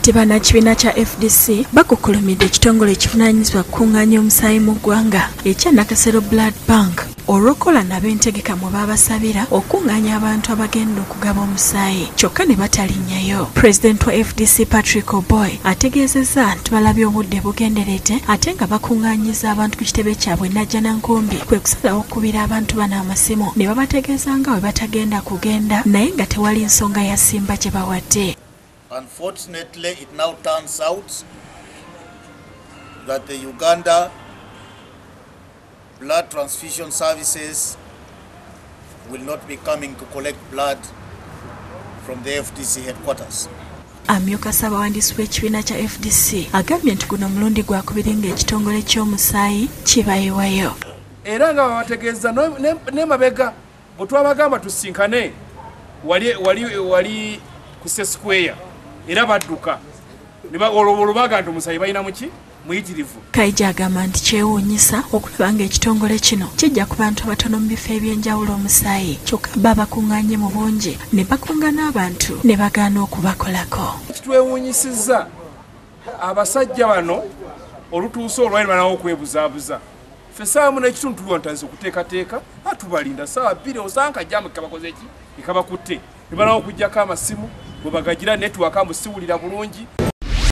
Kati bannakibiina kya FDC bakukulumidde ekitongole ekivunaanyizibwa kukungaanya omusaayi mu ggwanga ekya Nakasero Blood Bank olw'okola n'abentegeka mwe babasabira okukungaanya abantu abagenda okugaba omusaayi kyokka ne batalinnyayo. Pulezidenti wa FDC Patrick Oboy ategeezezza nti balabye obudde bugenderete ate nga bakungaanyiza abantu ku kitebe kyabwe Najjanankumbi kwe kusalawo okubira abantu bano amasimu ne babategeeza nga bwe batagenda kugenda naye nga tewali nsonga ya simba gye bawadde. Unfortunately, it now turns out that the Uganda blood transfusion services will not be coming to collect blood from the FDC headquarters. Amyuka Ssaabawandiisi w'ekibiina kya FDC agambye nti guno mulundi gwakubiri ng'ekitongole ky'omusaayi kibayiwayo. Era nga babategeeza n'emabega bwe twabagamba tusinkane wali ku Square era badduka olubaga nti omusaayi balina muki muyitirivu. Kaija agamba nti kyewuunyisa okulaba ng'ekitongole kino kijja ku bantu abatono mu bifo eby'enjawulo omusaayi kyokka babakungaanye mu bungi ne bakungaana abantu ne bagaana okubakolako. Kitwewuunyisizza abasajja bano olutuusa olwali banawo okwebuzaabuza ffe saamu n'ekitundu tuliwo ntanze okuteekateeka atubalinda saawa 2 osanga jamu kabakoze ki ikabakutte ne banawo okuggyako amasimu bwe bagagira network amusiwulira bulungi.